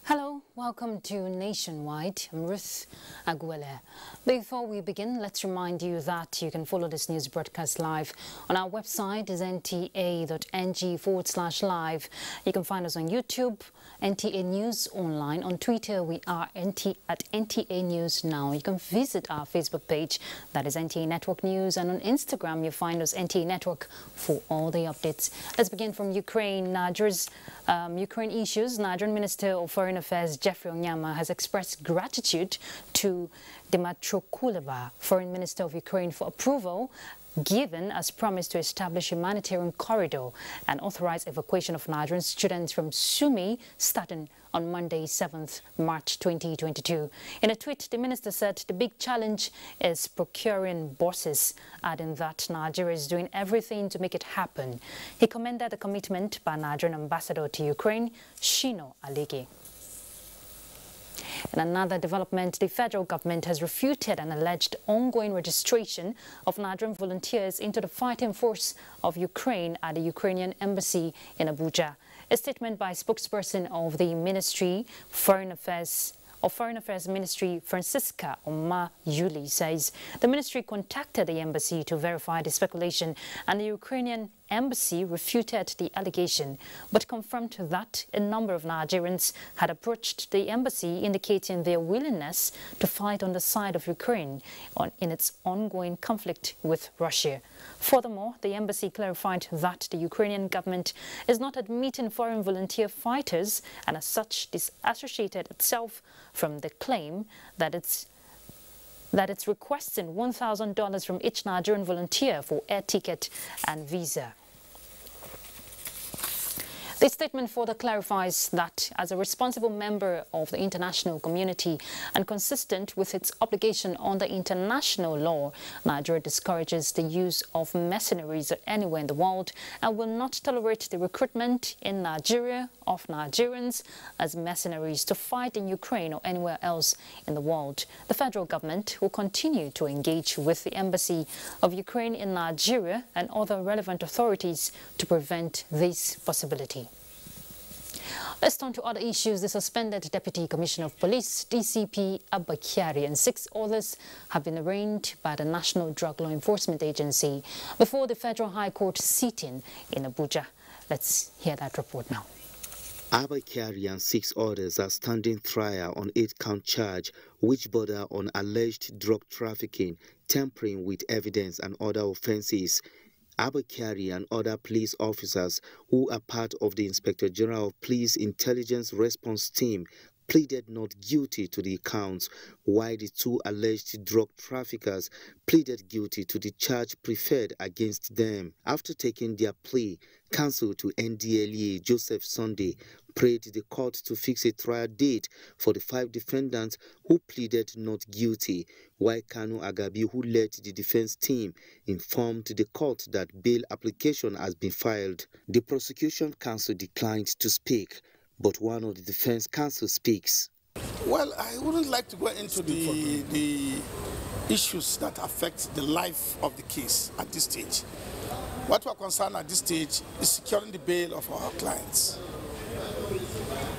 Hello, welcome to Nationwide. I'm Ruth Aguele. Before we begin, let's remind you that you can follow this news broadcast live on our website is nta.ng/live. You can find us on YouTube, NTA News Online. On Twitter, we are at NTA News Now. You can visit our Facebook page, that is NTA Network News, and on Instagram, you find us NTA Network for all the updates. Let's begin from Ukraine. Ukraine issues. Nigerian Minister of Foreign Affairs Jeffrey Onyama has expressed gratitude to Dmytro Kuleba, Foreign Minister of Ukraine, for approval given as promise to establish a humanitarian corridor and authorize evacuation of Nigerian students from Sumy starting on Monday, 7th March 2022. In a tweet, the minister said the big challenge is procuring buses, adding that Nigeria is doing everything to make it happen. He commended the commitment by Nigerian ambassador to Ukraine, Shino Alege. In another development, the federal government has refuted an alleged ongoing registration of Nigerian volunteers into the fighting force of Ukraine at the Ukrainian embassy in Abuja. A statement by spokesperson of the Ministry Foreign Affairs Ministry, Francisca Oma Yuli, says the ministry contacted the embassy to verify the speculation, and the Ukrainian embassy refuted the allegation, but confirmed that a number of Nigerians had approached the embassy indicating their willingness to fight on the side of Ukraine in its ongoing conflict with Russia. Furthermore, the embassy clarified that the Ukrainian government is not admitting foreign volunteer fighters and as such disassociated itself from the claim that it's requesting $1,000 from each Nigerian volunteer for air ticket and visa. This statement further clarifies that as a responsible member of the international community and consistent with its obligation under international law, Nigeria discourages the use of mercenaries anywhere in the world and will not tolerate the recruitment in Nigeria of Nigerians as mercenaries to fight in Ukraine or anywhere else in the world. The federal government will continue to engage with the Embassy of Ukraine in Nigeria and other relevant authorities to prevent this possibility. Let's turn to other issues. The suspended Deputy Commissioner of Police, DCP Abba, and 6 others have been arraigned by the National Drug Law Enforcement Agency before the Federal High Court sitting in Abuja. Let's hear that report now. Abba and 6 others are standing trial on 8-count charge, which border on alleged drug trafficking, tampering with evidence and other offences. Abba and other police officers who are part of the Inspector General of Police Intelligence Response Team pleaded not guilty to the counts, while the 2 alleged drug traffickers pleaded guilty to the charge preferred against them. After taking their plea, counsel to NDLEA Joseph Sunday prayed the court to fix a trial date for the 5 defendants who pleaded not guilty, while Kanu Agabi, who led the defense team, informed the court that bail application has been filed. The prosecution counsel declined to speak, but one of the defense counsel speaks. Well, I wouldn't like to go into the issues that affect the life of the case at this stage. What we're concerned at this stage is securing the bail of our clients.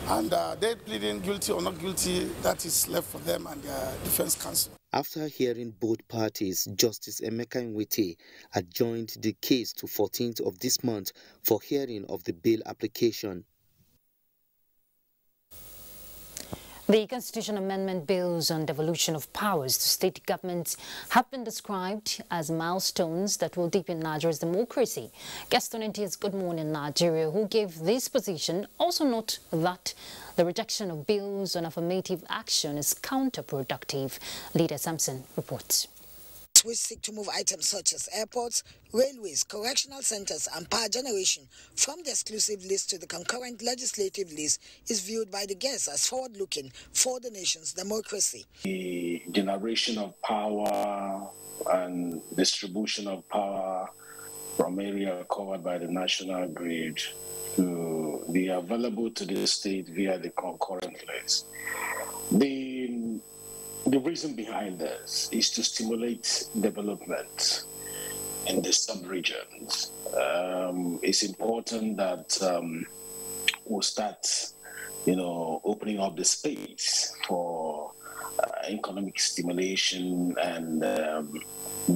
And they're pleading guilty or not guilty, that is left for them and their defense counsel. After hearing both parties, Justice Emeka Nwite adjourned the case to 14th of this month for hearing of the bail application. The Constitution Amendment bills on devolution of powers to state governments have been described as milestones that will deepen Nigeria's democracy. Guest on NTA's Good Morning Nigeria, who gave this position, also note that the rejection of bills on affirmative action is counterproductive. Leader Samson reports. Which seek to move items such as airports, railways, correctional centers and power generation from the exclusive list to the concurrent legislative list is viewed by the guests as forward-looking for the nation's democracy. The generation of power and distribution of power from area covered by the national grid to be available to the state via the concurrent list. The reason behind this is to stimulate development in the sub-regions. It's important that we'll start, opening up the space for economic stimulation and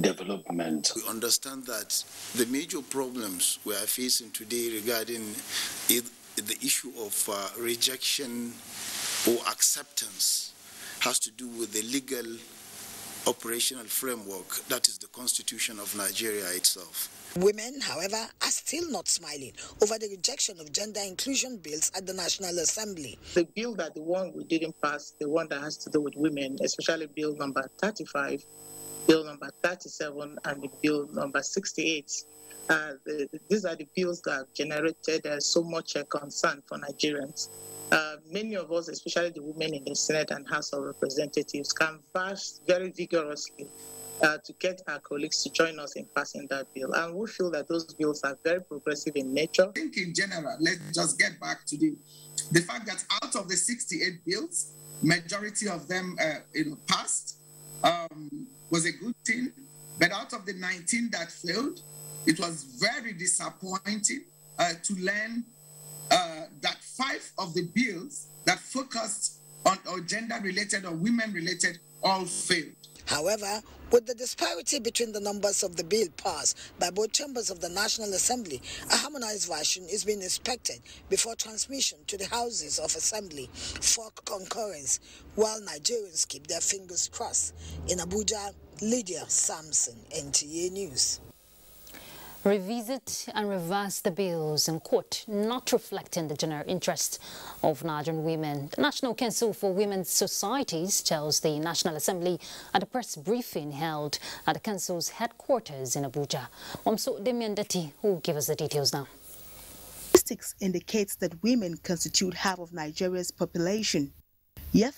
development. We understand that the major problems we are facing today regarding the issue of rejection or acceptance has to do with the legal operational framework, that is the Constitution of Nigeria itself. Women, however, are still not smiling over the rejection of gender inclusion bills at the National Assembly. The bill the one we didn't pass, the one that has to do with women, especially bill number 35, bill number 37, and the bill number 68. These are the bills that have generated so much concern for Nigerians. Many of us, especially the women in the Senate and House of Representatives, canvassed very vigorously to get our colleagues to join us in passing that bill. And we feel that those bills are very progressive in nature. I think in general, let's just get back to the fact that out of the 68 bills, majority of them passed, was a good thing. But out of the 19 that failed, it was very disappointing to learn that 5 of the bills that focused on or gender-related or women-related all failed. However, with the disparity between the numbers of the bill passed by both chambers of the National Assembly, a harmonized version is being inspected before transmission to the Houses of Assembly for concurrence, while Nigerians keep their fingers crossed. In Abuja, Lydia Samson, NTA News. Revisit and reverse the bills in court not reflecting the general interest of Nigerian women. The National Council for Women's Societies tells the National Assembly at a press briefing held at the Council's headquarters in Abuja. Momso Demiandati will give us the details now. Statistics indicates that women constitute half of Nigeria's population. Yet,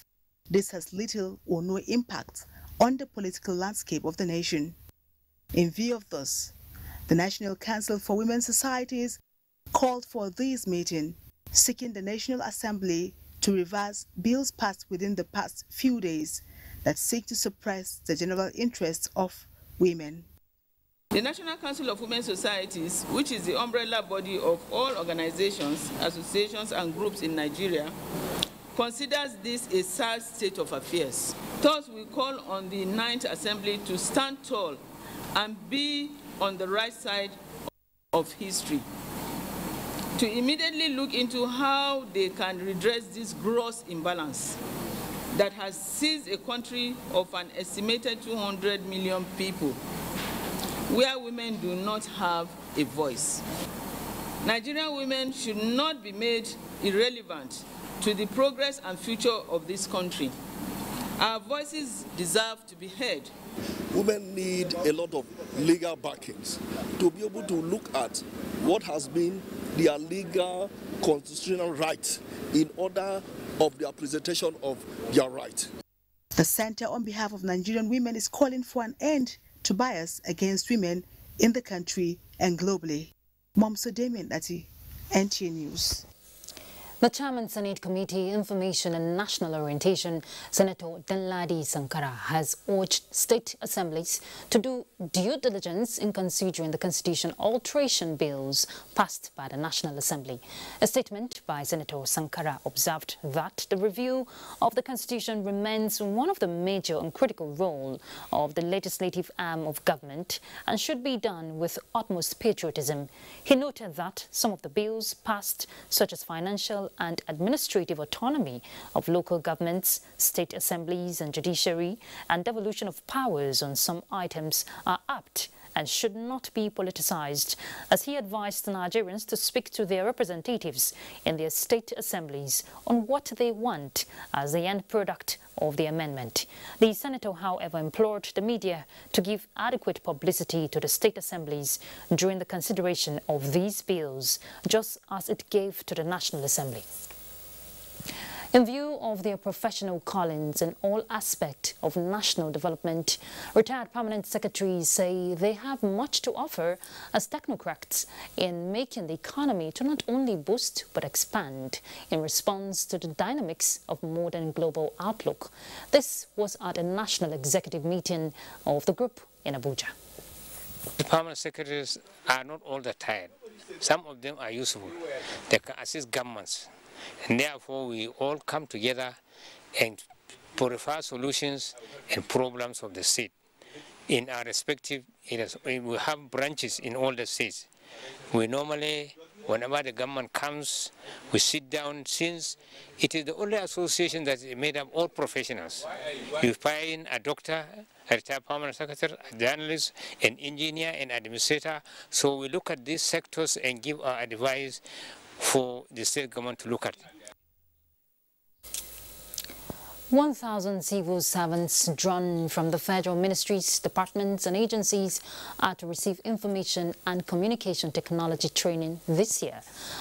this has little or no impact on the political landscape of the nation. In view of this, the National Council for Women's Societies called for this meeting, seeking the National Assembly to reverse bills passed within the past few days that seek to suppress the general interests of women. The National Council of Women's Societies, which is the umbrella body of all organizations, associations and groups in Nigeria, considers this a sad state of affairs. Thus, we call on the 9th Assembly to stand tall and be on the right side of history, to immediately look into how they can redress this gross imbalance that has seized a country of an estimated 200 million people, where women do not have a voice. Nigerian women should not be made irrelevant to the progress and future of this country. Our voices deserve to be heard. Women need a lot of legal backings to be able to look at what has been their legal constitutional right in order of their presentation of their right. The Center on behalf of Nigerian women is calling for an end to bias against women in the country and globally. Momso Damien Ati, NTA News. The Chairman Senate Committee Information and National Orientation, Senator Danladi Sankara, has urged state assemblies to do due diligence in considering the constitution alteration bills passed by the National Assembly. A statement by Senator Sankara observed that the review of the constitution remains one of the major and critical roles of the legislative arm of government and should be done with utmost patriotism. He noted that some of the bills passed, such as financial political and administrative autonomy of local governments, state assemblies and judiciary, and devolution of powers on some items are apt and should not be politicized, as he advised Nigerians to speak to their representatives in their state assemblies on what they want as the end product of the amendment. The senator, however, implored the media to give adequate publicity to the state assemblies during the consideration of these bills, just as it gave to the National Assembly. In view of their professional callings in all aspects of national development, retired permanent secretaries say they have much to offer as technocrats in making the economy to not only boost but expand in response to the dynamics of modern global outlook. This was at a national executive meeting of the group in Abuja. The permanent secretaries are not all the time. Some of them are useful. They can assist governments. And therefore, we all come together and provide solutions and problems of the state in our respective areas. We have branches in all the states. We normally, whenever the government comes, we sit down, since it is the only association that is made up all professionals. You find a doctor, a retired permanent secretary, a journalist, an engineer, an administrator. So we look at these sectors and give our advice for the state government to look at. 1,000 civil servants drawn from the federal ministries, departments and agencies are to receive information and communication technology training this year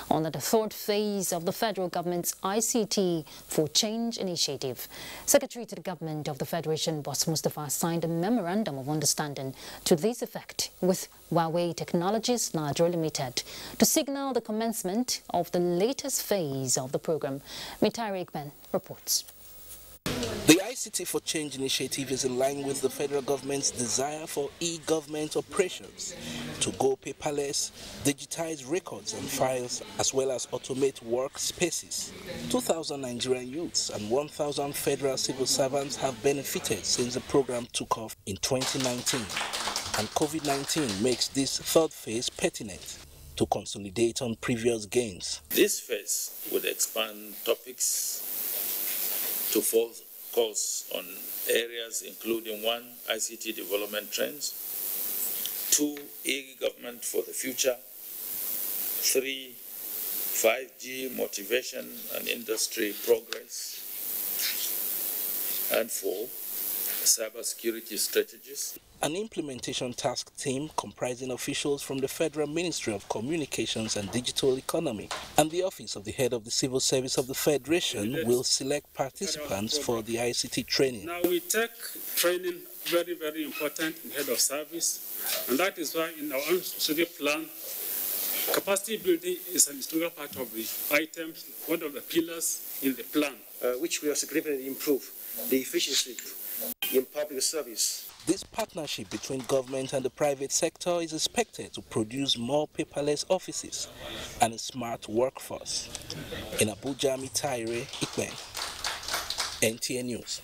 under the third phase of the federal government's ICT for Change initiative. Secretary to the Government of the Federation, Boss Mustafa, signed a memorandum of understanding to this effect with Huawei Technologies Nigeria Limited to signal the commencement of the latest phase of the program. Mitari Ekman reports. The ICT for Change initiative is in line with the federal government's desire for e-government operations to go paperless, digitize records and files, as well as automate workspaces. 2,000 Nigerian youths and 1,000 federal civil servants have benefited since the program took off in 2019, and COVID-19 makes this third phase pertinent to consolidate on previous gains. This phase would expand topics to focus on areas including 1, ICT development trends, 2, e-government for the future, 3, 5G motivation and industry progress, and 4, cybersecurity strategies. An implementation task team comprising officials from the Federal Ministry of Communications and Digital Economy and the Office of the Head of the Civil Service of the Federation will select participants for the ICT training. Now we take training very, very important in head of service, and that is why in our own strategic plan, capacity building is an integral part of the items, one of the pillars in the plan, which will significantly improve the efficiency in public service. This partnership between government and the private sector is expected to produce more paperless offices and a smart workforce. In Abuja, Mitaire Ikwen, NTA News.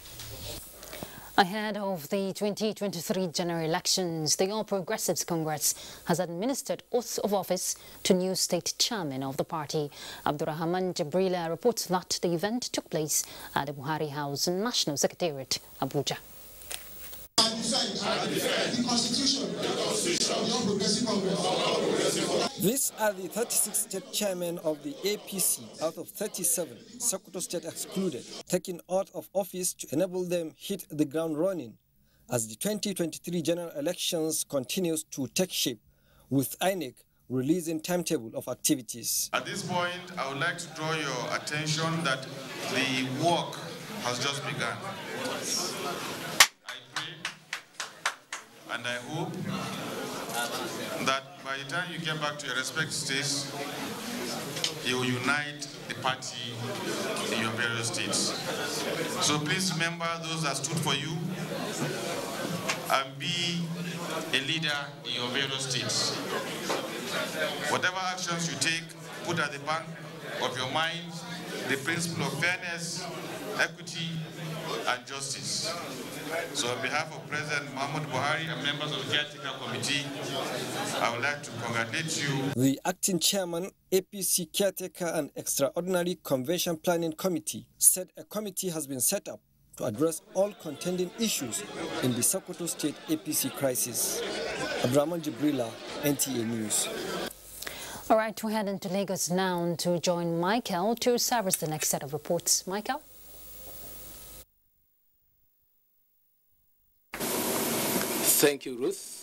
Ahead of the 2023 general elections, the All Progressives Congress has administered oath of office to new state chairman of the party. Abdurrahman Jabrila reports that the event took place at the Buhari House, National Secretariat, Abuja. I defend the Constitution of the All Progressive Congress. These are the 36 state chairmen of the APC out of 37, Sokoto State excluded, taking out of office to enable them hit the ground running as the 2023 general elections continues to take shape, with INEC releasing timetable of activities. At this point, I would like to draw your attention that the work has just begun. And I hope that by the time you get back to your respective states, you will unite the party in your various states. So please remember those that stood for you and be a leader in your various states. Whatever actions you take, put at the back of your mind the principle of fairness, equity, and justice. So on behalf of President Muhammadu Buhari and members of the Caretaker Committee, I would like to congratulate you. The acting chairman, APC Caretaker and Extraordinary Convention Planning Committee, said a committee has been set up to address all contending issues in the Sokoto State APC crisis. Abdurrahman Jibrila, NTA News. All right, we head into Lagos now to join Michael to serve us the next set of reports. Michael? Thank you, Ruth.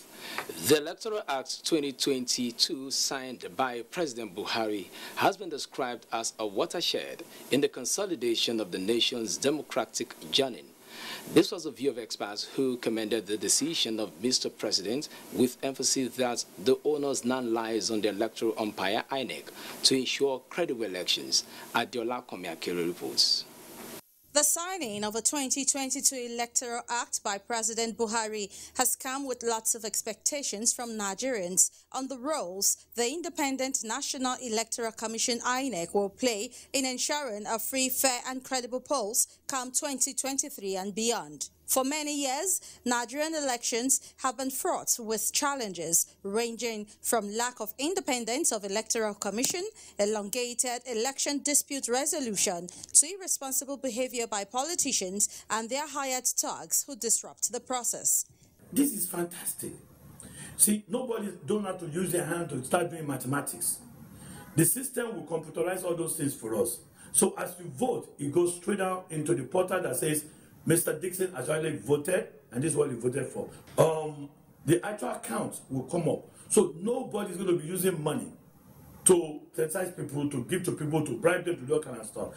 The Electoral Act 2022, signed by President Buhari, has been described as a watershed in the consolidation of the nation's democratic journey. This was the view of experts who commended the decision of Mr. President, with emphasis that the onus now lies on the electoral umpire, INEC, to ensure credible elections. Adiola Komiakere reports. The signing of a 2022 Electoral Act by President Buhari has come with lots of expectations from Nigerians on the roles the Independent National Electoral Commission INEC will play in ensuring a free, fair and credible polls come 2023 and beyond. For many years, Nigerian elections have been fraught with challenges ranging from lack of independence of Electoral Commission, elongated election dispute resolution, to irresponsible behavior by politicians and their hired thugs who disrupt the process. This is fantastic. See, nobody don't have to use their hand to start doing mathematics. The system will computerize all those things for us. So as we vote, it goes straight down into the portal that says, Mr. Dixon actually voted, and this is what he voted for. The actual count will come up. So nobody's going to be using money to sensitize people, to give to people, to bribe them to do all kind of stuff.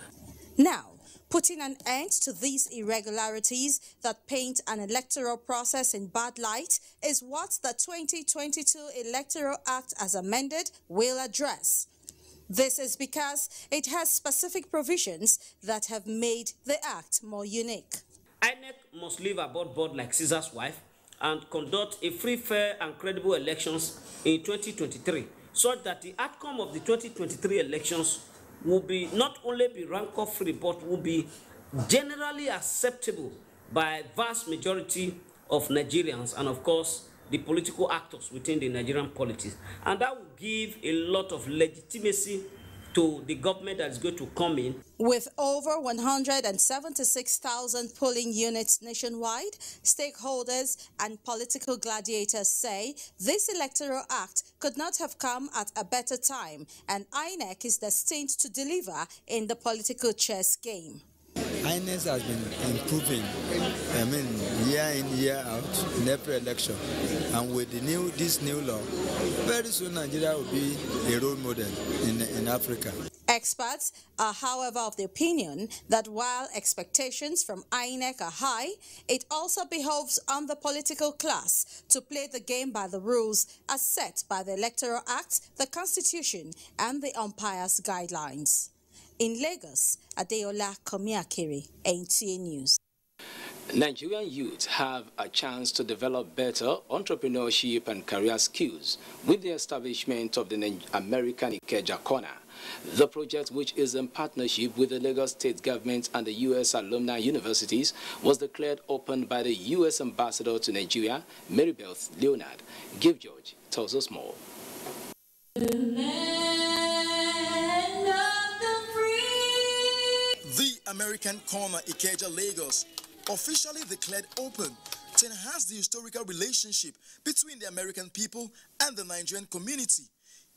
Now, putting an end to these irregularities that paint an electoral process in bad light is what the 2022 Electoral Act as amended will address. This is because it has specific provisions that have made the Act more unique. INEC must live above board like Caesar's wife and conduct a free, fair and credible elections in 2023, so that the outcome of the 2023 elections will be not only be rancor-free, but will be generally acceptable by vast majority of Nigerians and, of course, the political actors within the Nigerian politics. And that will give a lot of legitimacy to the government that is going to come in. With over 176,000 polling units nationwide, stakeholders and political gladiators say this Electoral Act could not have come at a better time, and INEC is destined to deliver in the political chess game. INEC has been improving, year in, year out, in every election. And with this new law, very soon Nigeria will be a role model in Africa. Experts are, however, of the opinion that while expectations from INEC are high, it also behoves on the political class to play the game by the rules as set by the Electoral Act, the Constitution, and the umpire's guidelines. In Lagos, Adeola Komiakere, NTA News. Nigerian youth have a chance to develop better entrepreneurship and career skills with the establishment of the American Ikeja Corner. The project, which is in partnership with the Lagos State Government and the U.S. alumni universities, was declared open by the U.S. Ambassador to Nigeria, Maribeth Leonard. Give George tells us more. The American Corner Ikeja, Lagos, officially declared open to enhance the historical relationship between the American people and the Nigerian community.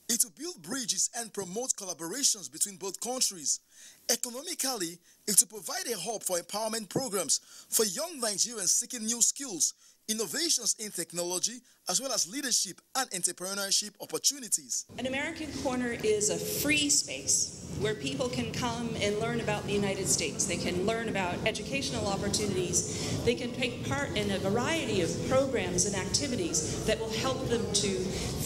It will build bridges and promote collaborations between both countries. Economically, it will provide a hub for empowerment programs for young Nigerians seeking new skills, innovations in technology, as well as leadership and entrepreneurship opportunities. An American Corner is a free space where people can come and learn about the United States. They can learn about educational opportunities. They can take part in a variety of programs and activities that will help them to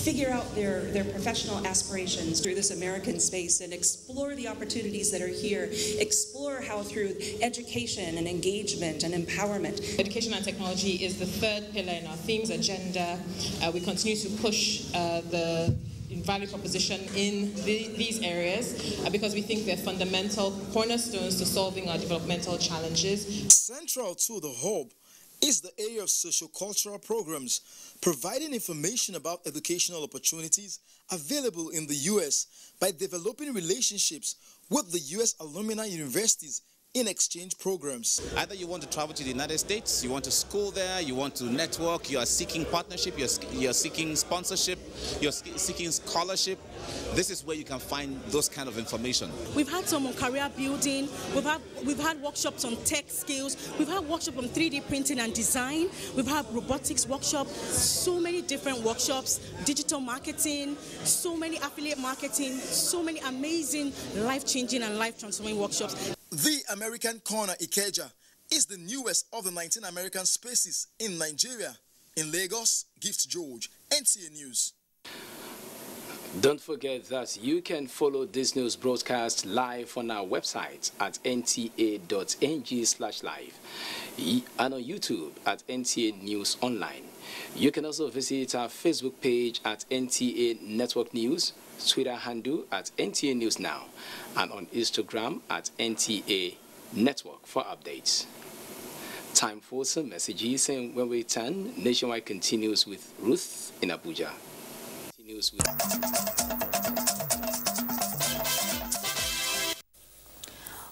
figure out their professional aspirations through this American space and explore the opportunities that are here, explore how through education and engagement and empowerment. Education and technology is the third pillar in our themes agenda. We continue to push the value proposition in these areas because we think they're fundamental cornerstones to solving our developmental challenges. Central to the hub is the area of socio-cultural programs, providing information about educational opportunities available in the U.S. by developing relationships with the U.S. alumni universities in exchange programs. Either you want to travel to the United States, you want to school there, you want to network, you are seeking partnership, you're seeking sponsorship, you're seeking scholarship. This is where you can find those kind of information. We've had some on career building, we've had workshops on tech skills, we've had workshops on 3D printing and design, we've had robotics workshops, so many different workshops, digital marketing, so many affiliate marketing, so many amazing life-changing and life-transforming workshops. The American Corner Ikeja is the newest of the 19 American spaces in Nigeria. In Lagos, Gift George, NTA News. Don't forget that you can follow this news broadcast live on our website at nta.ng/live and on YouTube at NTA News Online. You can also visit our Facebook page at NTA Network News, Twitter handle at NTA News Now, and on Instagram at NTA Network for updates. Time for some messages, and when we return, Nationwide continues with Ruth in Abuja.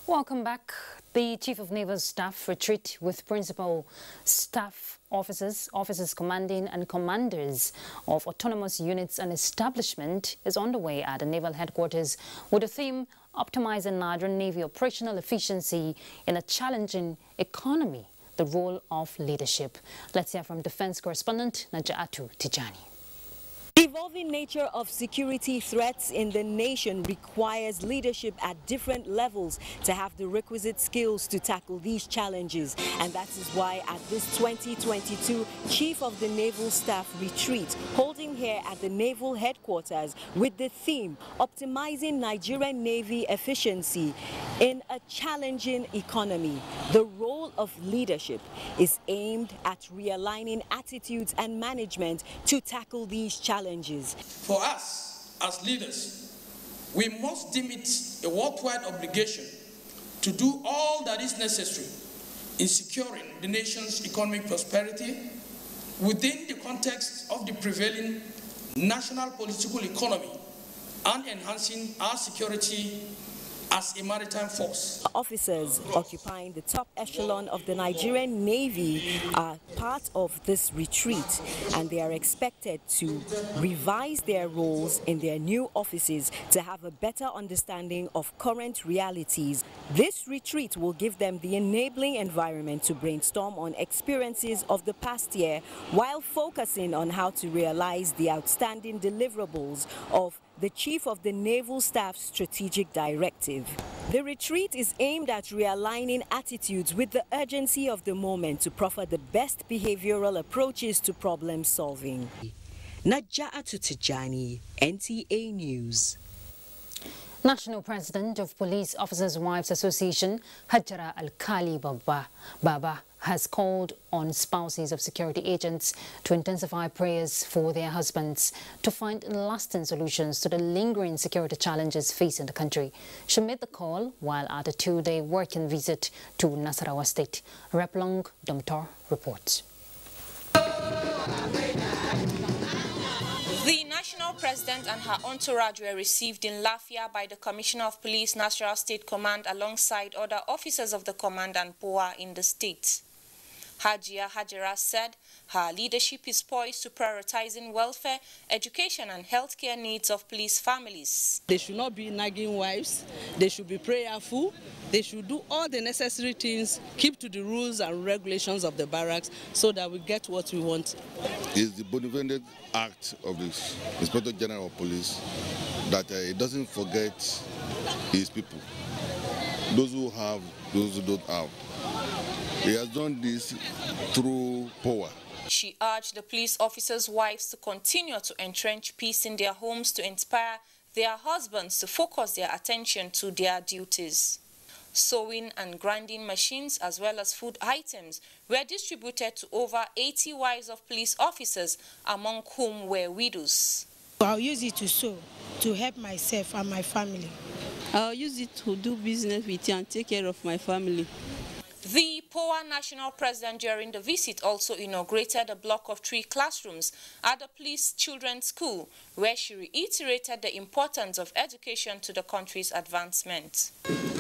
Welcome back. The Chief of Naval Staff retreat with principal staff officers, commanding and commanders of autonomous units and establishment is underway at the Naval Headquarters with the theme Optimizing Nigerian Navy Operational Efficiency in a Challenging Economy, the Role of Leadership. Let's hear from Defense Correspondent Najatu Tijani. The evolving nature of security threats in the nation requires leadership at different levels to have the requisite skills to tackle these challenges. And that is why at this 2022 Chief of the Naval Staff retreat holding here at the Naval Headquarters with the theme Optimizing Nigerian Navy Efficiency in a Challenging Economy, the Role of Leadership is aimed at realigning attitudes and management to tackle these challenges. For us, as leaders, we must deem it a worldwide obligation to do all that is necessary in securing the nation's economic prosperity within the context of the prevailing national political economy and enhancing our security as a maritime force. Officers occupying the top echelon of the Nigerian Navy are part of this retreat, and they are expected to revise their roles in their new offices to have a better understanding of current realities. This retreat will give them the enabling environment to brainstorm on experiences of the past year while focusing on how to realize the outstanding deliverables of the Chief of the Naval Staff's strategic directive. The retreat is aimed at realigning attitudes with the urgency of the moment to proffer the best behavioral approaches to problem solving. Najatu Tijani, NTA News. National President of Police Officers' Wives Association, Hajara Al-Khali Baba, has called on spouses of security agents to intensify prayers for their husbands to find lasting solutions to the lingering security challenges facing the country. She made the call while at a two-day working visit to Nasarawa State. Replong Domtor reports. The national president and her entourage were received in Lafia by the Commissioner of Police, Nasarawa State Command, alongside other officers of the command and POA in the state. Hajara said her leadership is poised to prioritizing welfare, education and healthcare needs of police families. They should not be nagging wives, they should be prayerful, they should do all the necessary things, keep to the rules and regulations of the barracks so that we get what we want. It's the benevolent act of the Inspector General of Police that he doesn't forget his people, those who have, those who don't have. He has done this through power. She urged the police officers' wives to continue to entrench peace in their homes to inspire their husbands to focus their attention to their duties. Sewing and grinding machines as well as food items were distributed to over 80 wives of police officers, among whom were widows. I'll use it to sew, to help myself and my family. I'll use it to do business with you and take care of my family. The POA national president during the visit also inaugurated a block of 3 classrooms at the Police Children's School, where she reiterated the importance of education to the country's advancement.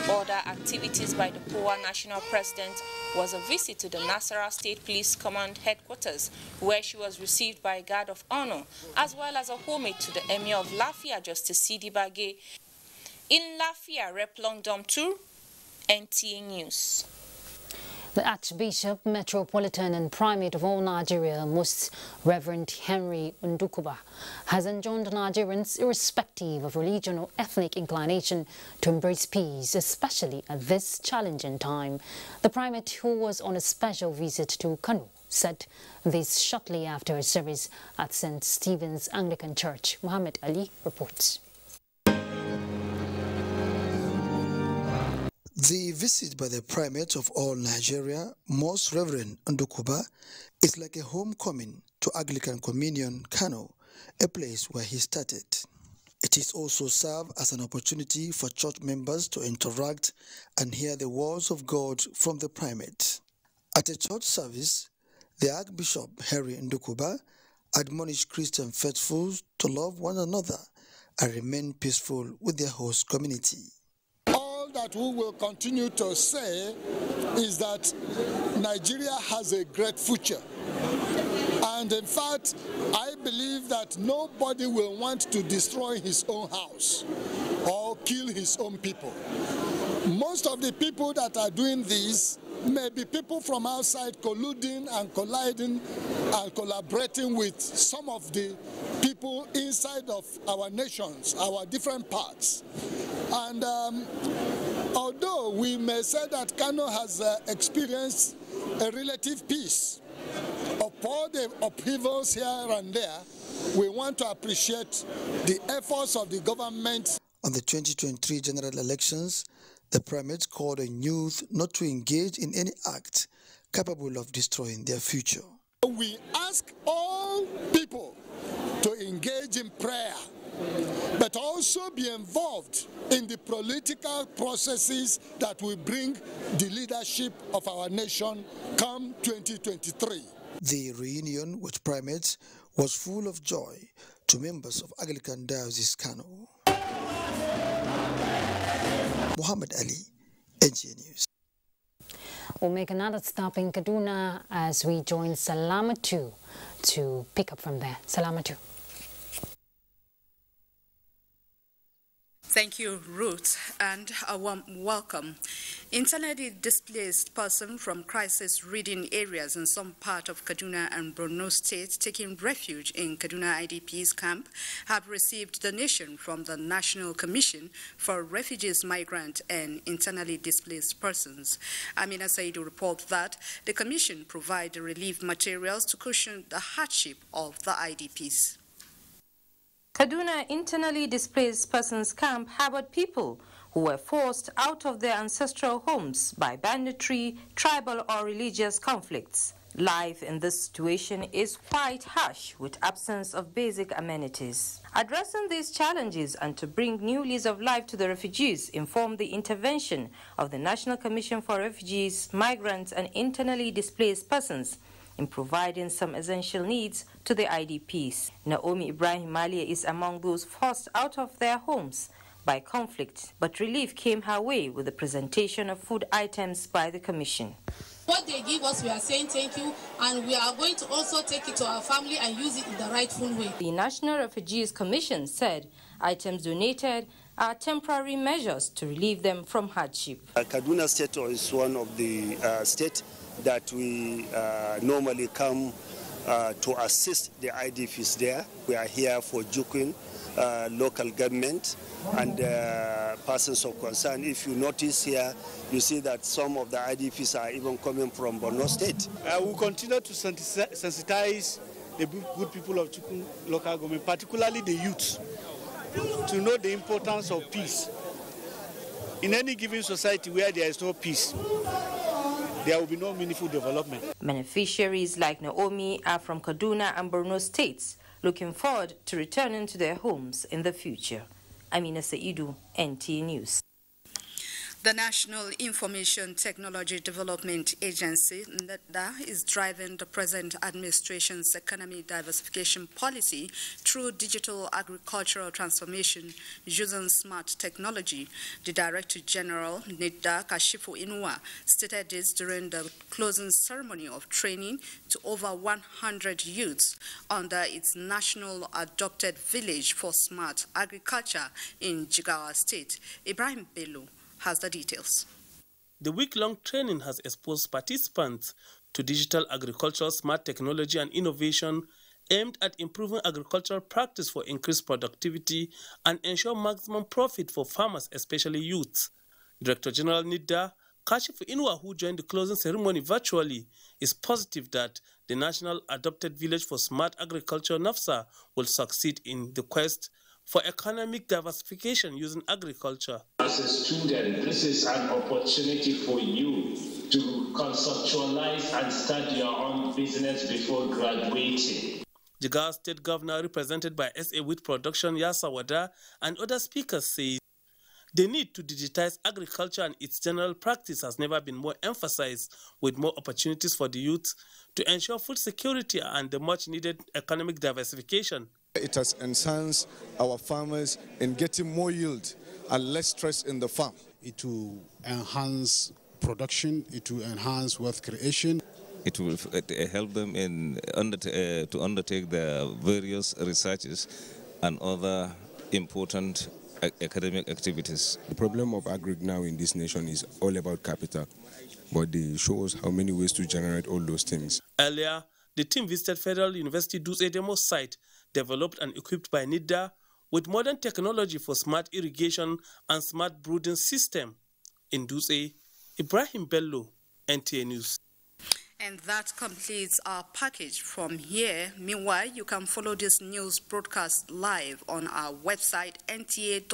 Other activities by the POA national president was a visit to the Nasarawa State Police Command headquarters, where she was received by a guard of honor, as well as a homage to the Emir of Lafia, Justice Sidi Bagay. In Lafia, Rep Longdom 2, NTA News. The Archbishop, Metropolitan and Primate of all Nigeria, Most Reverend Henry Ndukuba, has enjoined Nigerians, irrespective of religion or ethnic inclination, to embrace peace, especially at this challenging time. The primate, who was on a special visit to Kano, said this shortly after a service at St. Stephen's Anglican Church. Muhammad Ali reports. The visit by the primate of all Nigeria, Most Reverend Ndukuba, is like a homecoming to Anglican Communion Kano, a place where he started. It is also served as an opportunity for church members to interact and hear the words of God from the primate. At a church service, the Archbishop Henry Ndukuba admonished Christian faithful to love one another and remain peaceful with their host community. That we will continue to say is that Nigeria has a great future. And in fact, I believe that nobody will want to destroy his own house or kill his own people. Most of the people that are doing this may be people from outside colluding and colliding and collaborating with some of the people inside of our nations, our different parts. And although we may say that Kano has experienced a relative peace, of all the upheavals here and there, we want to appreciate the efforts of the government. On the 2023 general elections, the primate called on youth not to engage in any act capable of destroying their future. We ask all people to engage in prayer, but also be involved in the political processes that will bring the leadership of our nation come 2023. The reunion with primates was full of joy to members of Anglican Diocese Kano. Muhammad Ali, NTA News. We'll make another stop in Kaduna as we join Salamatu to pick up from there. Salamatu. Thank you, Ruth, and a warm welcome. Internally displaced persons from crisis-ridden areas in some part of Kaduna and Borno states taking refuge in Kaduna IDP's camp have received donation from the National Commission for Refugees, Migrant and Internally Displaced Persons. Amina Saidu reports that the Commission provide relief materials to cushion the hardship of the IDPs. Kaduna Internally Displaced Persons Camp harbored people who were forced out of their ancestral homes by banditry, tribal or religious conflicts. Life in this situation is quite harsh with absence of basic amenities. Addressing these challenges and to bring new lease of life to the refugees informed the intervention of the National Commission for Refugees, Migrants and Internally Displaced Persons in providing some essential needs to the IDPs. Naomi Ibrahim Malia is among those forced out of their homes by conflict, but relief came her way with the presentation of food items by the Commission. What they give us, we are saying thank you, and we are going to also take it to our family and use it in the rightful way. The National Refugees Commission said items donated are temporary measures to relieve them from hardship. Kaduna State is one of the states that we normally come to assist the IDPs there. We are here for Jukin, local government and persons of concern. If you notice here, you see that some of the IDPs are even coming from Borno State. We continue to sensitize the good people of Jukin local government, particularly the youth, to know the importance of peace. In any given society where there is no peace, there will be no meaningful development. Beneficiaries like Naomi are from Kaduna and Borno states, looking forward to returning to their homes in the future. Amina Saidu, NTA News. The National Information Technology Development Agency, NTA, is driving the present administration's economic diversification policy through digital agricultural transformation using smart technology. The Director General, NTA, Kashifu Inua, stated this during the closing ceremony of training to over 100 youths under its National Adopted Village for Smart Agriculture in Jigawa State. Ibrahim Bello has the details. The week-long training has exposed participants to digital agriculture, smart technology and innovation aimed at improving agricultural practice for increased productivity and ensure maximum profit for farmers, especially youths. Director General NTA, Kashifu Inua, who joined the closing ceremony virtually, is positive that the National Adopted Village for Smart Agriculture, NAFSA, will succeed in the quest for economic diversification using agriculture. As a student, this is an opportunity for you to conceptualize and start your own business before graduating. Jigawa State Governor, represented by SA Wheat Production Yasa Wada, and other speakers say the need to digitize agriculture and its general practice has never been more emphasized, with more opportunities for the youth to ensure food security and the much-needed economic diversification. It has enhanced our farmers in getting more yield and less stress in the farm. It will enhance production, it will enhance wealth creation. It will help them to undertake their various researches and other important academic activities. The problem of agri now in this nation is all about capital, but they show us how many ways to generate all those things. Earlier, the team visited Federal University Dutse demo site, developed and equipped by NTA, with modern technology for smart irrigation and smart brooding system. In Dutse, Ibrahim Bello, NTA News. And that completes our package from here. Meanwhile, you can follow this news broadcast live on our website, nta.ng/live,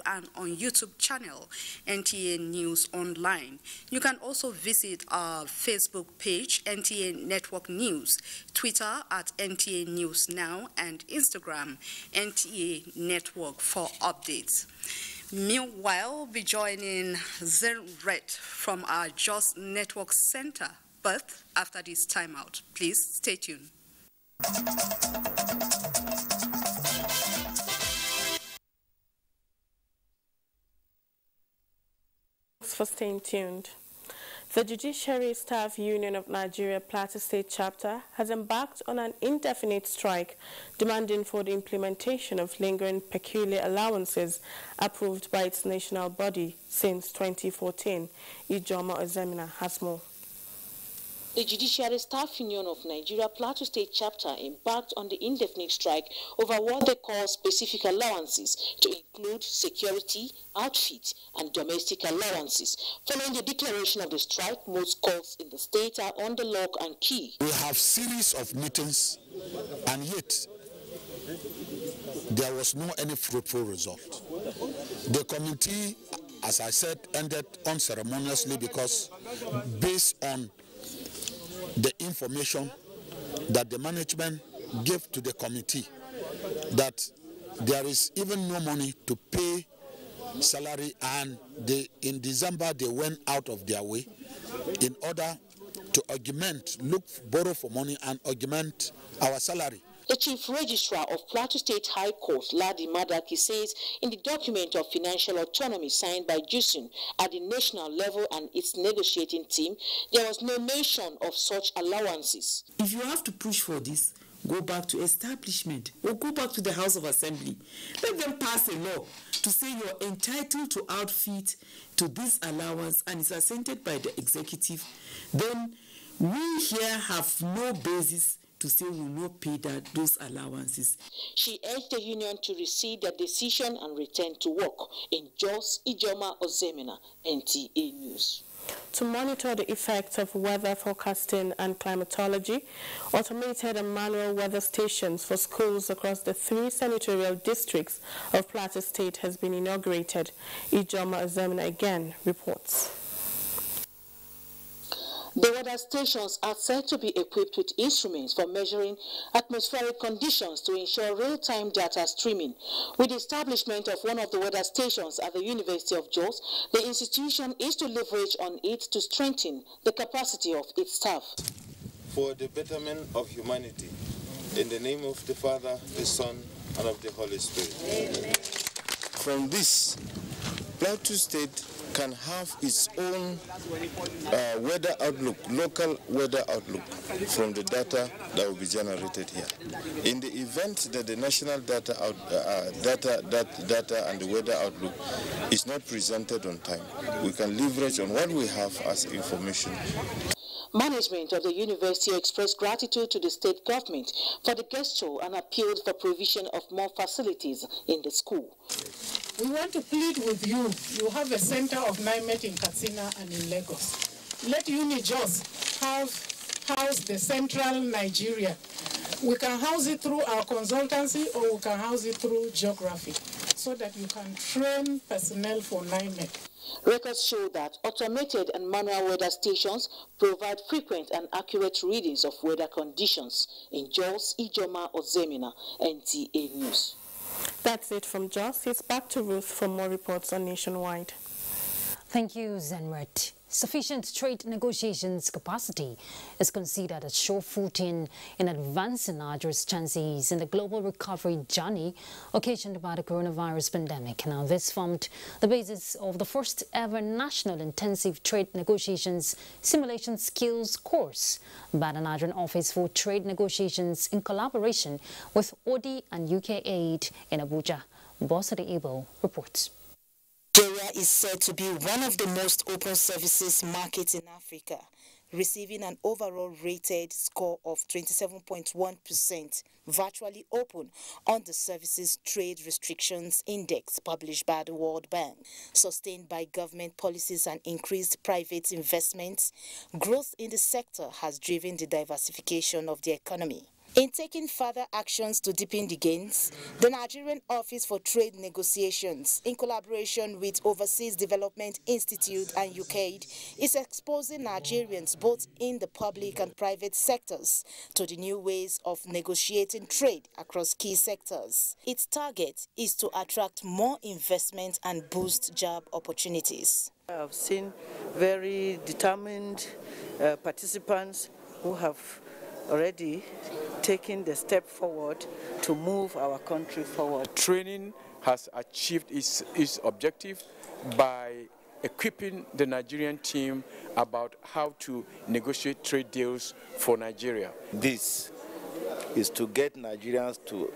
and on YouTube channel, NTA News Online. You can also visit our Facebook page, NTA Network News, Twitter at NTA News Now, and Instagram, NTA Network, for updates. Meanwhile, we'll be joining Zenret from our Jos Network Center, but after this timeout. Please stay tuned. Thanks for staying tuned. The Judiciary Staff Union of Nigeria Plateau State Chapter has embarked on an indefinite strike demanding for the implementation of lingering peculiar allowances approved by its national body since 2014. Ijoma Ozemina has more. The Judiciary Staff Union of Nigeria Plateau State Chapter embarked on the indefinite strike over what they call specific allowances, to include security, outfit, and domestic allowances. Following the declaration of the strike, most courts in the state are on the lock and key. We have series of meetings, and yet there was no any fruitful result. The committee, as I said, ended unceremoniously because based on the information that the management gave to the committee, that there is even no money to pay salary, and in December they went out of their way in order to borrow for money and augment our salary. The Chief Registrar of Plateau State High Court, Ladi Madaki, says in the document of financial autonomy signed by JUSUN at the national level and its negotiating team, there was no mention of such allowances. If you have to push for this, go back to establishment or go back to the House of Assembly. Let them pass a law to say you're entitled to outfit to this allowance and it's assented by the executive. Then we here have no basis to say we will not pay those allowances. She urged the union to rescind their decision and return to work. In Jos, Ijoma Ozemina, NTA News. To monitor the effects of weather forecasting and climatology, automated and manual weather stations for schools across the 3 senatorial districts of Plateau State has been inaugurated. Ijoma Ozemina again reports. The weather stations are said to be equipped with instruments for measuring atmospheric conditions to ensure real-time data streaming. With the establishment of one of the weather stations at the University of Jos, the institution is to leverage on it to strengthen the capacity of its staff. For the betterment of humanity, in the name of the Father, the Son, and of the Holy Spirit. Amen. From this, Plateau State can have its own weather outlook, local weather outlook, from the data that will be generated here. In the event that the national data and the weather outlook is not presented on time, we can leverage on what we have as information. Management of the university expressed gratitude to the state government for the gesture and appealed for provision of more facilities in the school. We want to plead with you. You have a center of NIMET in Katsina and in Lagos. Let UniJOS house the central Nigeria. We can house it through our consultancy or we can house it through geography so that you can train personnel for NIMET. Records show that automated and manual weather stations provide frequent and accurate readings of weather conditions. In Jos, Ijoma Ozemina, NTA News. That's it from Jos. It's back to Ruth for more reports on Nationwide. Thank you, Zenret. Sufficient trade negotiations capacity is considered a sure footing in advancing Nigeria's chances in the global recovery journey occasioned by the coronavirus pandemic. Now, this formed the basis of the first ever National Intensive Trade Negotiations Simulation Skills course by the Nigerian Office for Trade Negotiations in collaboration with ODI and UK Aid in Abuja. Bosade Ibo reports. Nigeria is said to be one of the most open services markets in Africa, receiving an overall rated score of 27.1%, virtually open on the Services Trade Restrictions Index published by the World Bank. Sustained by government policies and increased private investments, growth in the sector has driven the diversification of the economy. In taking further actions to deepen the gains, the Nigerian Office for Trade Negotiations, in collaboration with Overseas Development Institute and UKAID, is exposing Nigerians both in the public and private sectors to the new ways of negotiating trade across key sectors. Its target is to attract more investment and boost job opportunities. I've seen very determined participants who have already taking the step forward to move our country forward. Training has achieved its objective by equipping the Nigerian team about how to negotiate trade deals for Nigeria. This is to get Nigerians to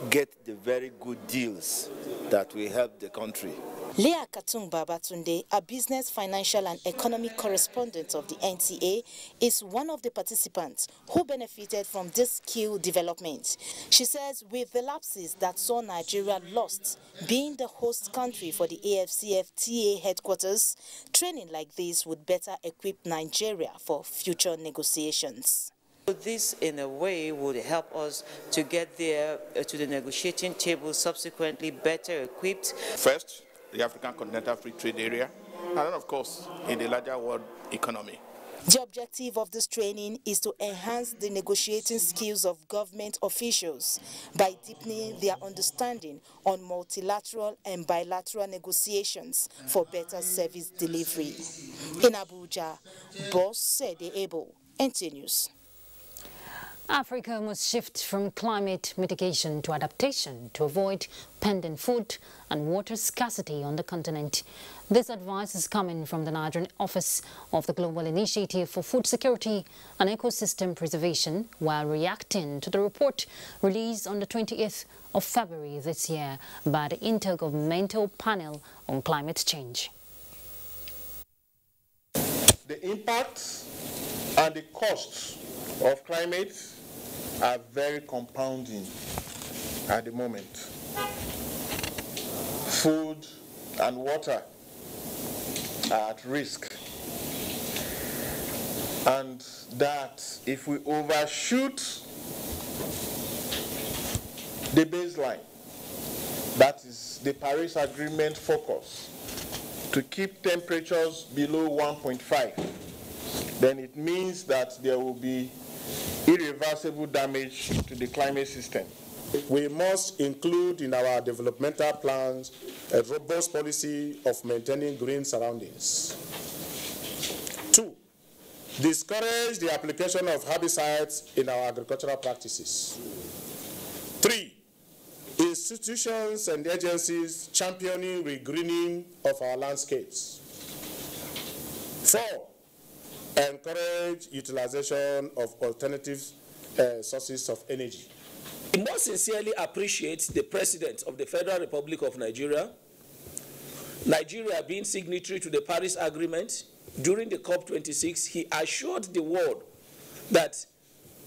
get the very good deals that will help the country. Leah Katung Babatunde, a business, financial and economic correspondent of the NTA, is one of the participants who benefited from this skill development. She says with the lapses that saw Nigeria lost being the host country for the AFCFTA headquarters, training like this would better equip Nigeria for future negotiations. This, in a way, would help us to get there to the negotiating table subsequently better equipped. First, the African Continental Free Trade Area, and then, of course, in the larger world economy. The objective of this training is to enhance the negotiating skills of government officials by deepening their understanding on multilateral and bilateral negotiations for better service delivery. In Abuja, Bosade Ibo, NTA News. Africa must shift from climate mitigation to adaptation to avoid pending food and water scarcity on the continent. This advice is coming from the Nigerian Office of the Global Initiative for Food Security and Ecosystem Preservation while reacting to the report released on the 20th of February this year by the Intergovernmental Panel on Climate Change. The impacts and the costs of climate are very compounding at the moment. Food and water are at risk, and that if we overshoot the baseline, that is the Paris Agreement focus, to keep temperatures below 1.5, then it means that there will be irreversible damage to the climate system. We must include in our developmental plans a robust policy of maintaining green surroundings. 2, discourage the application of herbicides in our agricultural practices. 3, institutions and agencies championing regreening of our landscapes. 4, encourage utilization of alternative sources of energy. We most sincerely appreciate the President of the Federal Republic of Nigeria being signatory to the Paris Agreement. During the COP26, he assured the world that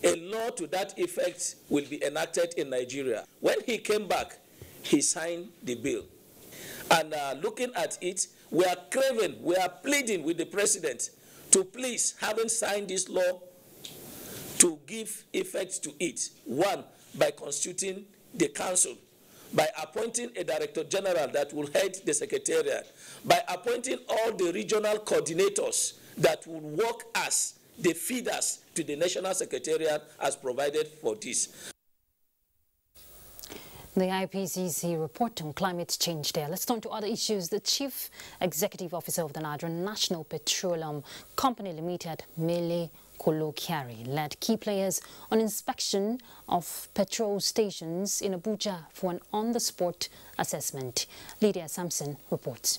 a law to that effect will be enacted in Nigeria. When he came back, he signed the bill. And looking at it, we are craving, we are pleading with the President to please, having signed this law, to give effect to it. 1, by constituting the council, by appointing a director general that will head the secretariat, by appointing all the regional coordinators that will work as the feeders to the national secretariat as provided for this. The IPCC report on climate change there. Let's turn to other issues. The Chief Executive Officer of the Nigerian National Petroleum Company Limited, Mele Kolokiari, led key players on inspection of petrol stations in Abuja for an on-the-spot assessment. Lydia Sampson reports.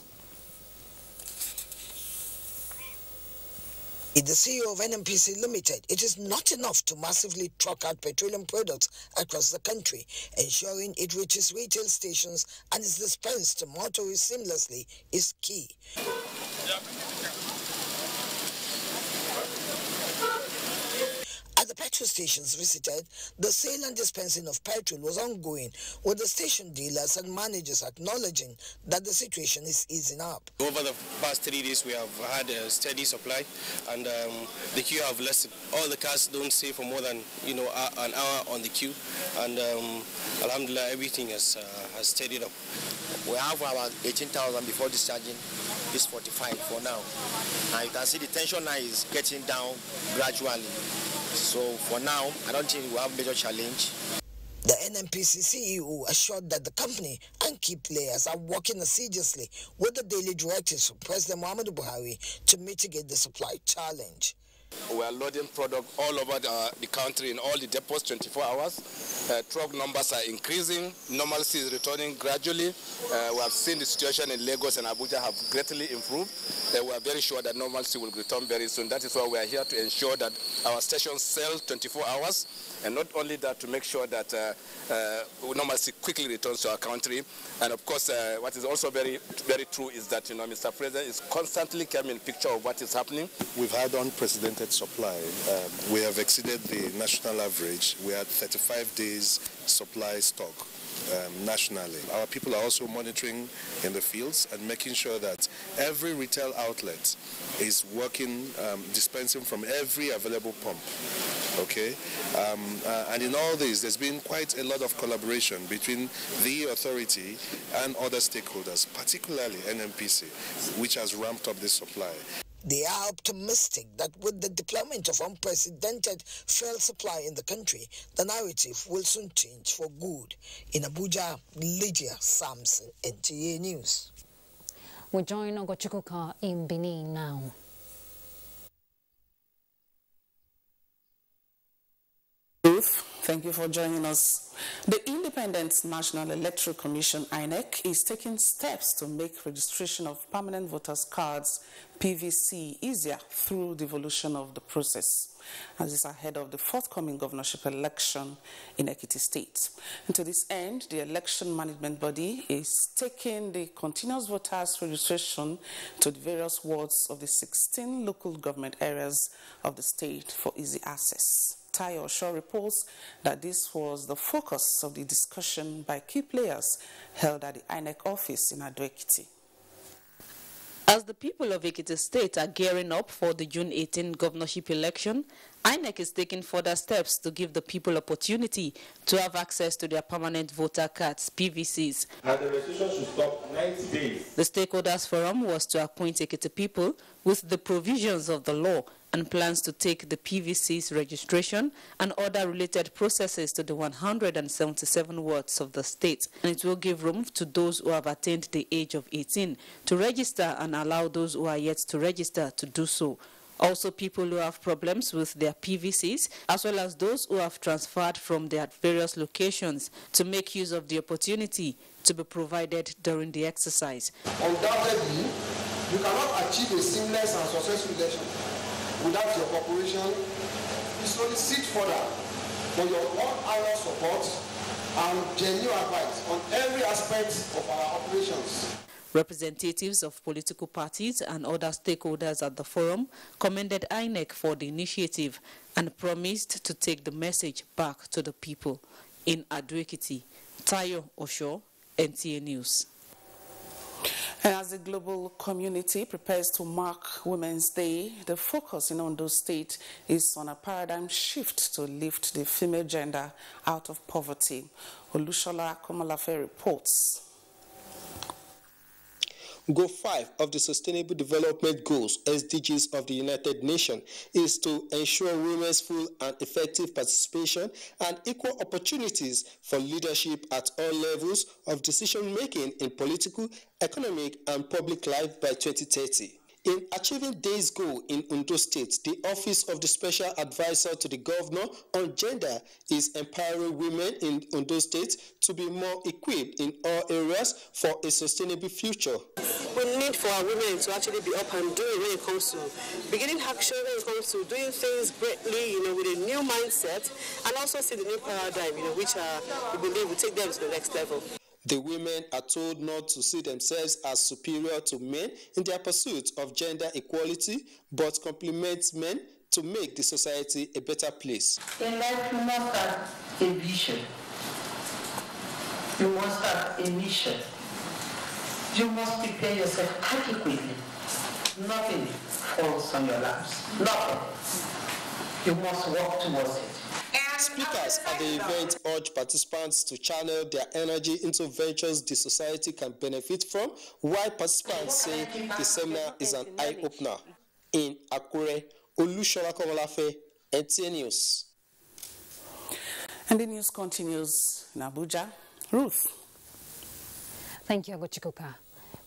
The CEO of NMPC Limited, it is not enough to massively truck out petroleum products across the country. Ensuring it reaches retail stations and is dispensed to motorists seamlessly is key. At the petrol stations visited, the sale and dispensing of petrol was ongoing, with the station dealers and managers acknowledging that the situation is easing up. Over the past 3 days, we have had a steady supply, and the queue have lessened. All the cars don't stay for more than an hour on the queue, and alhamdulillah, everything has steadied up. We have about 18,000 before discharging. This 45 for now. And you can see the tension now is getting down gradually. So for now, I don't think we have a major challenge. The NMPC CEO assured that the company and key players are working assiduously with the daily directives from President Muhammadu Buhari to mitigate the supply challenge. We are loading product all over the country in all the depots 24 hours. Truck numbers are increasing. Normalcy is returning gradually. We have seen the situation in Lagos and Abuja have greatly improved. We are very sure that normalcy will return very soon. That is why we are here to ensure that our stations sell 24 hours. And not only that, to make sure that normalcy quickly returns to our country. And of course, what is also very, very true is that Mr. President is constantly coming in picture of what is happening. We've had unprecedented supply. We have exceeded the national average. We had 35 days supply stock nationally. Our people are also monitoring in the fields and making sure that every retail outlet is working, dispensing from every available pump. Okay, and in all this, there's been quite a lot of collaboration between the authority and other stakeholders, particularly NMPC, which has ramped up this supply. They are optimistic that with the deployment of unprecedented fuel supply in the country, the narrative will soon change for good. In Abuja, Lydia Sampson, NTA News. We join Ogochukwuka in Benin now. Thank you for joining us. The Independent National Electoral Commission, INEC, is taking steps to make registration of permanent voters' cards, PVC, easier through devolution of the process, as is ahead of the forthcoming governorship election in Ekiti State. And to this end, the election management body is taking the continuous voters' registration to the various wards of the 16 local government areas of the state for easy access. Tayo Shaw reports that this was the focus of the discussion by key players held at the INEC office in Ado-Ekiti. As the people of Ekiti State are gearing up for the June 18 governorship election, INEC is taking further steps to give the people opportunity to have access to their permanent voter cards, PVCs. And the registration should stop 90 days. The stakeholders forum was to acquaint Ekiti people with the provisions of the law and plans to take the PVC's registration and other related processes to the 177 wards of the state. And it will give room to those who have attained the age of 18 to register and allow those who are yet to register to do so. Also, people who have problems with their PVCs, as well as those who have transferred from their various locations, to make use of the opportunity to be provided during the exercise. Undoubtedly, you cannot achieve a seamless and successful election without your population. We solicit further for your all-hour support and genuine advice on every aspect of our operations. Representatives of political parties and other stakeholders at the forum commended INEC for the initiative and promised to take the message back to the people. In Ado-Ekiti, Tayo Osho, NTA News. And as the global community prepares to mark Women's Day, the focus in Ondo State is on a paradigm shift to lift the female gender out of poverty. Olushola Komalafe reports. Goal 5 of the Sustainable Development Goals, SDGs of the United Nations, is to ensure women's full and effective participation and equal opportunities for leadership at all levels of decision-making in political, economic, and public life by 2030. In achieving this goal in Ondo State, the Office of the Special Advisor to the Governor on Gender is empowering women in Ondo State to be more equipped in all areas for a sustainable future. We need for our women to actually be up and doing when it comes to beginning action, when it comes to doing things greatly, with a new mindset, and also see the new paradigm, which we believe will take them to the next level. The women are told not to see themselves as superior to men in their pursuit of gender equality, but complement men to make the society a better place. In life, you must have a vision. You must have a mission. You must prepare yourself adequately. Nothing falls on your laps. Nothing. You must work towards it. Speakers at the event urge participants to channel their energy into ventures the society can benefit from, while participants say the seminar is an eye-opener. In Akure, Olushola Komalafe, NTA News. And the news continues in Abuja. Ruth. Thank you, Agochikuka.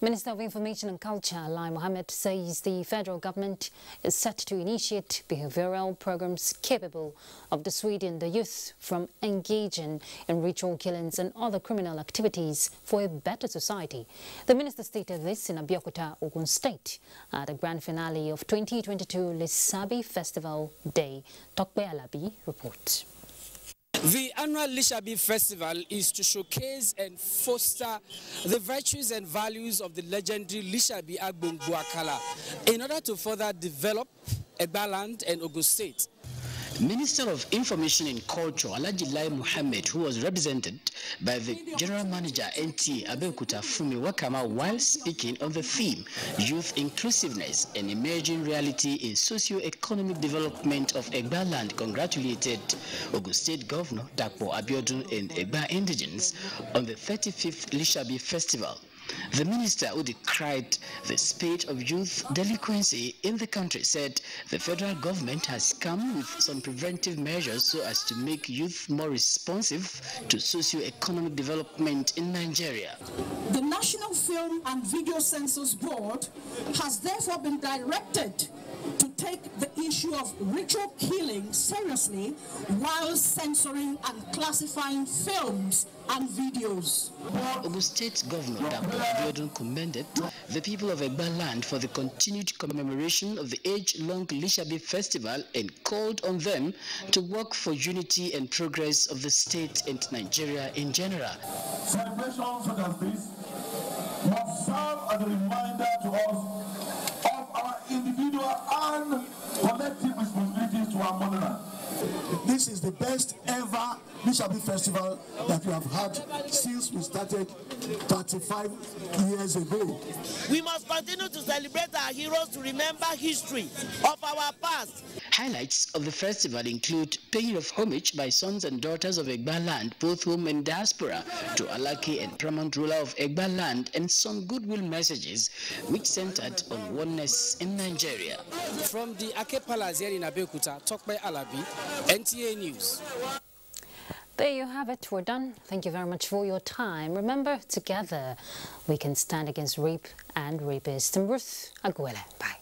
Minister of Information and Culture, Lai Mohammed, says the federal government is set to initiate behavioral programs capable of dissuading the youth from engaging in ritual killings and other criminal activities for a better society. The minister stated this in Abuja, Ogun State, at the grand finale of 2022 Lisabi Festival Day. Tokbe Alabi reports. The annual Lishabi Festival is to showcase and foster the virtues and values of the legendary Lishabi Agbongbu Akala in order to further develop Egbaland and Ogun State. Minister of Information and Culture, Alhaji Lai Mohammed, who was represented by the General Manager NTA Abeokuta Fumi Wakama while speaking on the theme Youth Inclusiveness and Emerging Reality in Socio-Economic Development of Egbaland, congratulated Ogun State Governor Dapo Abiodun and Egba indigents on the 35th Lishabi Festival. The minister, who decried the spate of youth delinquency in the country, said the federal government has come with some preventive measures so as to make youth more responsive to socio-economic development in Nigeria. The National Film and Video Censors Board has therefore been directed to take the issue of ritual killing seriously while censoring and classifying films and videos. Ogun State Governor Dapo Abiodun commended the people of Egbaland for the continued commemoration of the age-long Lishabi Festival and called on them to work for unity and progress of the state and Nigeria in general. Celebrations such as this must serve as a reminder to us of our individual and collective responsibilities to our motherland. This is the best ever Lishabi Festival that we have had since we started 35 years ago. We must continue to celebrate our heroes to remember history of our past. Highlights of the festival include paying of homage by sons and daughters of Egba land, both home and diaspora, to Alaki and paramount ruler of Egba land, and some goodwill messages which centered on oneness in Nigeria. From the Ake Palace here in Abeokuta, talked by Alabi, NTA News. There you have it. We're done. Thank you very much for your time. Remember, together we can stand against rape and rapists. I'm Ruth Aguela. Bye.